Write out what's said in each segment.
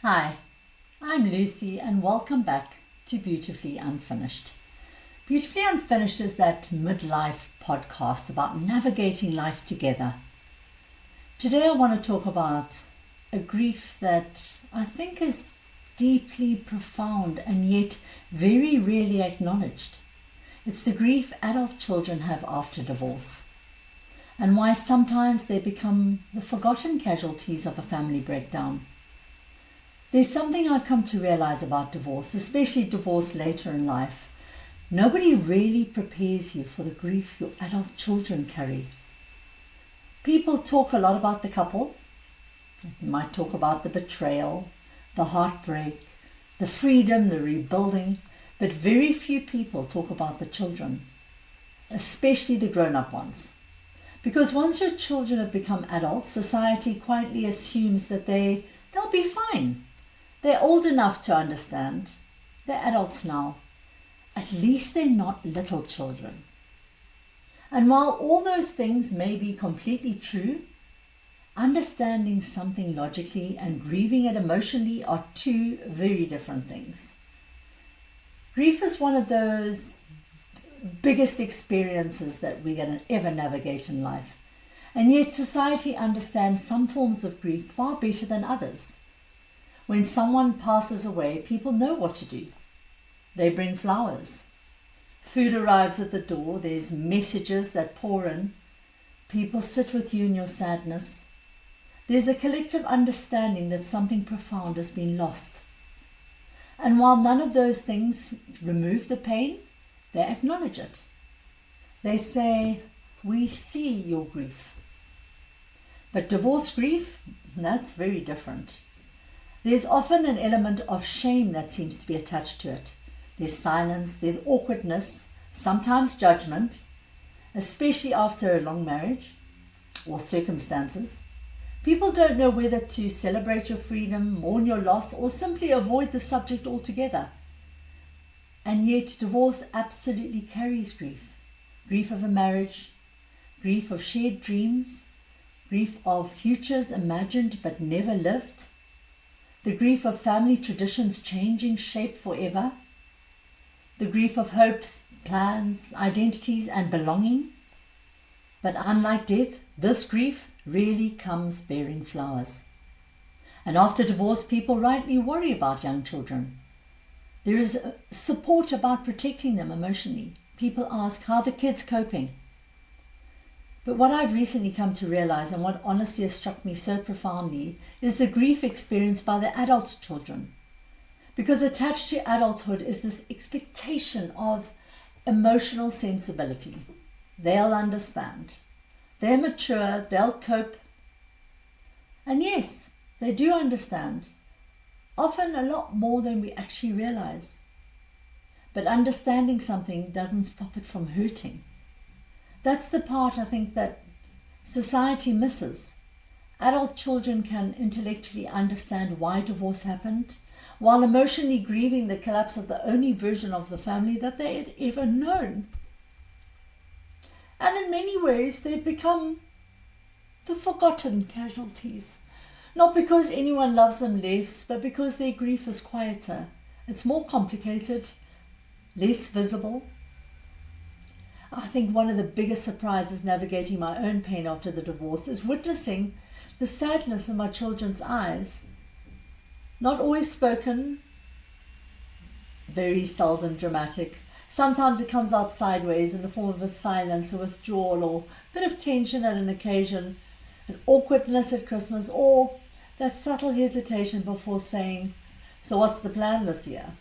Hi, I'm Lucy and welcome back to Beautifully Unfinished. Beautifully Unfinished is that midlife podcast about navigating life together. Today I want to talk about a grief that I think is deeply profound and yet very rarely acknowledged. It's the grief adult children have after divorce and why sometimes they become the forgotten casualties of a family breakdown. There's something I've come to realize about divorce, especially divorce later in life. Nobody really prepares you for the grief your adult children carry. People talk a lot about the couple. They might talk about the betrayal, the heartbreak, the freedom, the rebuilding, but very few people talk about the children, especially the grown-up ones. Because once your children have become adults, society quietly assumes that they'll be fine. They're old enough to understand. They're adults now. At least they're not little children. And while all those things may be completely true, understanding something logically and grieving it emotionally are two very different things. Grief is one of those biggest experiences that we're going to ever navigate in life. And yet society understands some forms of grief far better than others. When someone passes away, people know what to do. They bring flowers. Food arrives at the door. There's messages that pour in. People sit with you in your sadness. There's a collective understanding that something profound has been lost. And while none of those things remove the pain, they acknowledge it. They say, "We see your grief." But divorce grief, that's very different. There's often an element of shame that seems to be attached to it. There's silence, there's awkwardness, sometimes judgment, especially after a long marriage or circumstances. People don't know whether to celebrate your freedom, mourn your loss, or simply avoid the subject altogether. And yet divorce absolutely carries grief. Grief of a marriage, grief of shared dreams, grief of futures imagined but never lived, the grief of family traditions changing shape forever, the grief of hopes, plans, identities, and belonging. But unlike death, this grief really comes bearing flowers. And after divorce, people rightly worry about young children. There is support about protecting them emotionally. People ask, how are the kids coping? But what I've recently come to realize, and what honestly has struck me so profoundly, is the grief experienced by the adult children. Because attached to adulthood is this expectation of emotional sensibility. They'll understand. They're mature, they'll cope. And yes, they do understand. Often a lot more than we actually realize. But understanding something doesn't stop it from hurting. That's the part I think that society misses. Adult children can intellectually understand why divorce happened, while emotionally grieving the collapse of the only version of the family that they had ever known. And in many ways, they've become the forgotten casualties. Not because anyone loves them less, but because their grief is quieter. It's more complicated, less visible. I think one of the biggest surprises navigating my own pain after the divorce is witnessing the sadness in my children's eyes. Not always spoken, very seldom dramatic. Sometimes it comes out sideways in the form of a silence, a withdrawal, or a bit of tension at an occasion, an awkwardness at Christmas, or that subtle hesitation before saying, "So what's the plan this year?"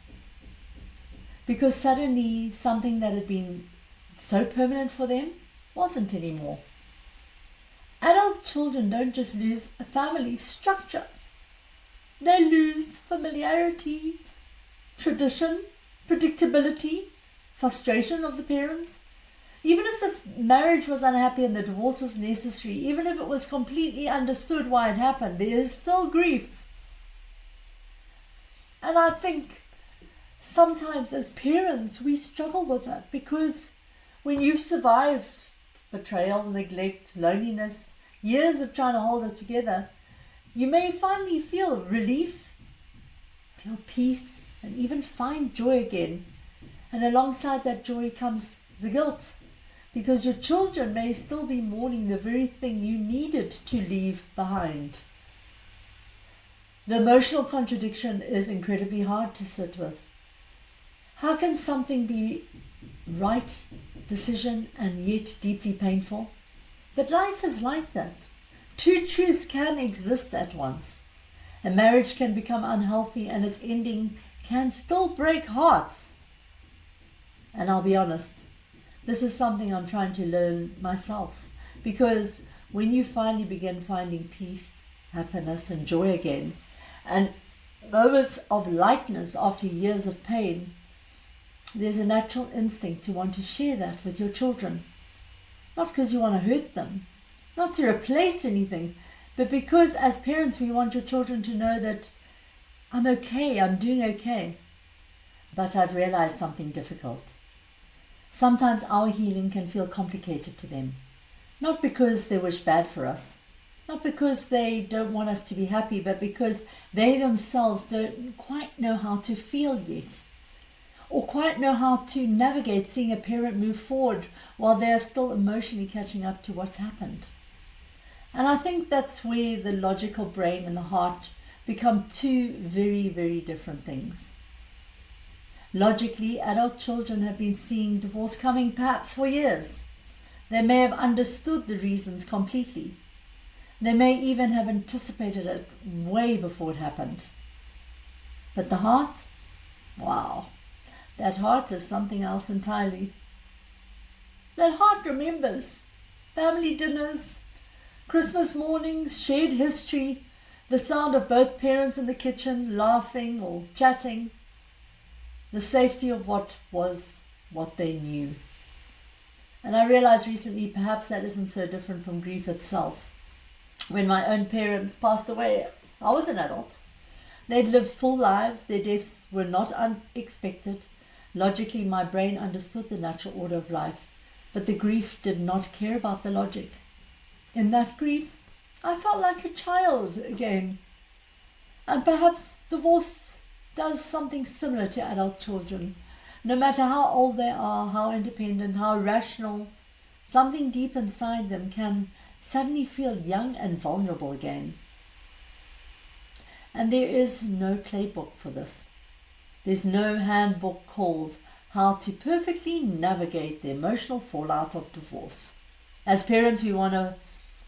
Because suddenly something that had been so permanent for them wasn't anymore. Adult children don't just lose a family structure. They lose familiarity, tradition, predictability, frustration of the parents. Even if the marriage was unhappy and the divorce was necessary, even if it was completely understood why it happened, there is still grief. And I think sometimes as parents we struggle with that, because when you've survived betrayal, neglect, loneliness, years of trying to hold it together, you may finally feel relief, feel peace, and even find joy again. And alongside that joy comes the guilt, because your children may still be mourning the very thing you needed to leave behind. The emotional contradiction is incredibly hard to sit with. How can something be right decision and yet deeply painful? But life is like that. Two truths can exist at once. A marriage can become unhealthy and its ending can still break hearts. And I'll be honest, this is something I'm trying to learn myself, because when you finally begin finding peace, happiness and joy again, and moments of lightness after years of pain, there's a natural instinct to want to share that with your children. Not because you want to hurt them, not to replace anything, but because as parents we want your children to know that I'm okay, I'm doing okay. But I've realized something difficult. Sometimes our healing can feel complicated to them, not because they wish bad for us, not because they don't want us to be happy, but because they themselves don't quite know how to feel yet, or quite know how to navigate seeing a parent move forward while they are still emotionally catching up to what's happened. And I think that's where the logical brain and the heart become two very, very different things. Logically, adult children have been seeing divorce coming perhaps for years. They may have understood the reasons completely. They may even have anticipated it way before it happened. But the heart? Wow, that heart is something else entirely. That heart remembers family dinners, Christmas mornings, shared history, the sound of both parents in the kitchen laughing or chatting, the safety of what was what they knew. And I realized recently perhaps that isn't so different from grief itself. When my own parents passed away, I was an adult. They'd lived full lives, their deaths were not unexpected. Logically, my brain understood the natural order of life, but the grief did not care about the logic. In that grief, I felt like a child again. And perhaps divorce does something similar to adult children. No matter how old they are, how independent, how rational, something deep inside them can suddenly feel young and vulnerable again. And there is no playbook for this. There's no handbook called How to Perfectly Navigate the Emotional Fallout of Divorce. As parents, we want to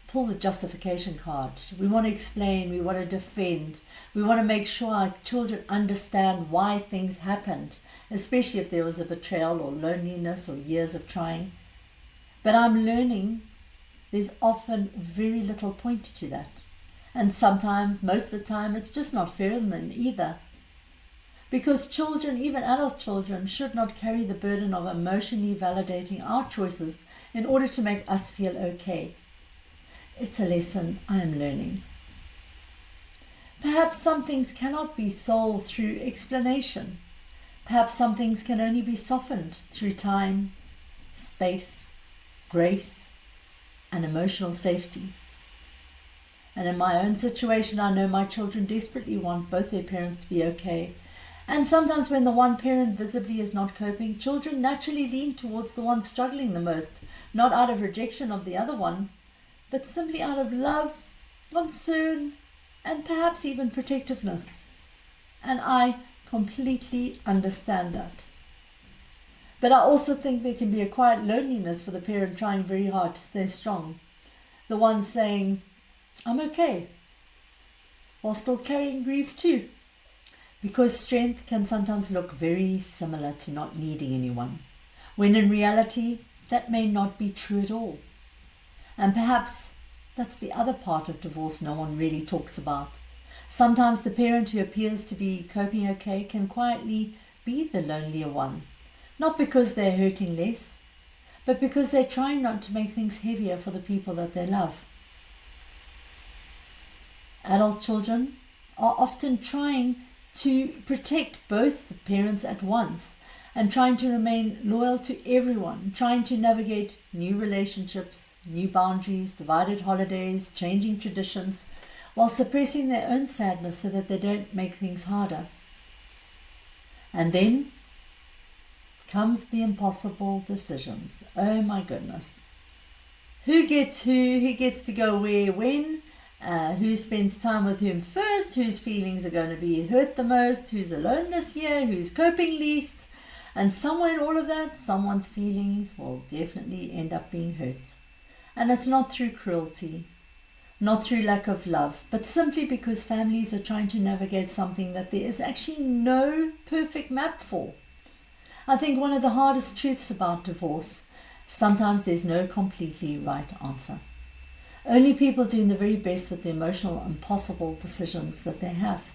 pull the justification card. We want to explain, we want to defend, we want to make sure our children understand why things happened, especially if there was a betrayal or loneliness or years of trying. But I'm learning there's often very little point to that. And sometimes, most of the time, it's just not fair on them either. Because children, even adult children, should not carry the burden of emotionally validating our choices in order to make us feel okay. It's a lesson I am learning. Perhaps some things cannot be solved through explanation. Perhaps some things can only be softened through time, space, grace, and emotional safety. And in my own situation, I know my children desperately want both their parents to be okay. And sometimes when the one parent visibly is not coping, children naturally lean towards the one struggling the most, not out of rejection of the other one, but simply out of love, concern, and perhaps even protectiveness. And I completely understand that. But I also think there can be a quiet loneliness for the parent trying very hard to stay strong. The one saying, I'm okay, while still carrying grief too. Because strength can sometimes look very similar to not needing anyone, when in reality that may not be true at all. And perhaps that's the other part of divorce no one really talks about. Sometimes the parent who appears to be coping okay can quietly be the lonelier one. Not because they're hurting less, but because they're trying not to make things heavier for the people that they love. Adult children are often trying to protect both the parents at once and trying to remain loyal to everyone, trying to navigate new relationships, new boundaries, divided holidays, changing traditions, while suppressing their own sadness so that they don't make things harder. And then comes the impossible decisions. Oh my goodness. Who gets who gets to go where, when, who spends time with whom first, whose feelings are going to be hurt the most, who's alone this year, who's coping least. And somewhere in all of that, someone's feelings will definitely end up being hurt. And it's not through cruelty, not through lack of love, but simply because families are trying to navigate something that there is actually no perfect map for. I think one of the hardest truths about divorce, sometimes there's no completely right answer. Only people doing the very best with the emotional impossible decisions that they have.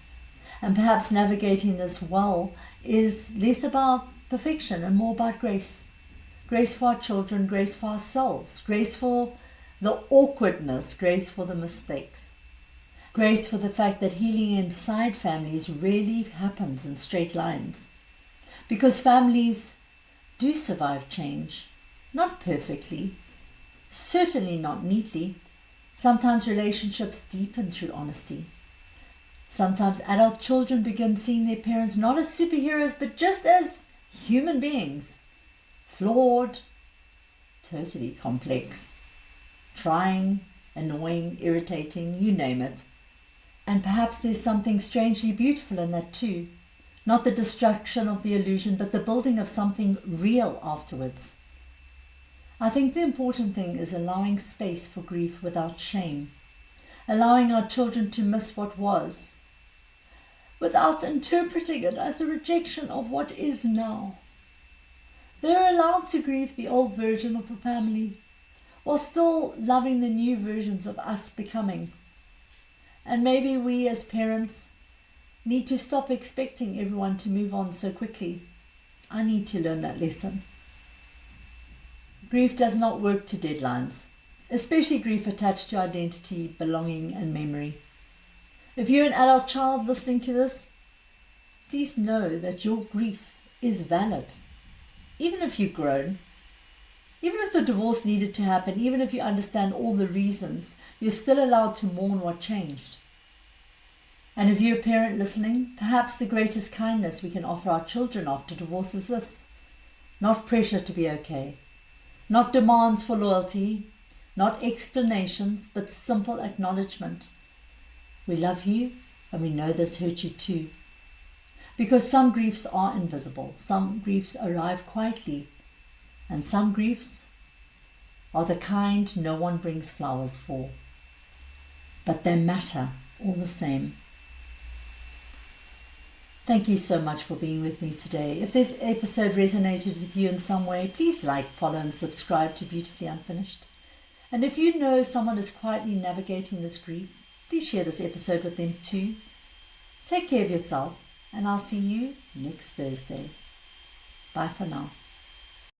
And perhaps navigating this well is less about perfection and more about grace. Grace for our children, grace for ourselves, grace for the awkwardness, grace for the mistakes. Grace for the fact that healing inside families rarely happens in straight lines. Because families do survive change, not perfectly, certainly not neatly. Sometimes relationships deepen through honesty. Sometimes adult children begin seeing their parents not as superheroes, but just as human beings. Flawed, totally complex, trying, annoying, irritating, you name it. And perhaps there's something strangely beautiful in that too. Not the destruction of the illusion, but the building of something real afterwards. I think the important thing is allowing space for grief without shame. Allowing our children to miss what was, without interpreting it as a rejection of what is now. They're allowed to grieve the old version of the family, while still loving the new versions of us becoming. And maybe we as parents need to stop expecting everyone to move on so quickly. I need to learn that lesson. Grief does not work to deadlines, especially grief attached to identity, belonging, and memory. If you're an adult child listening to this, please know that your grief is valid. Even if you've grown, even if the divorce needed to happen, even if you understand all the reasons, you're still allowed to mourn what changed. And if you're a parent listening, perhaps the greatest kindness we can offer our children after divorce is this. Not pressure to be okay. Not demands for loyalty. Not explanations, but simple acknowledgement. We love you and we know this hurt you too. Because some griefs are invisible. Some griefs arrive quietly. And some griefs are the kind no one brings flowers for. But they matter all the same. Thank you so much for being with me today. If this episode resonated with you in some way, please like, follow and subscribe to Beautifully Unfinished. And if you know someone is quietly navigating this grief, please share this episode with them too. Take care of yourself and I'll see you next Thursday. Bye for now.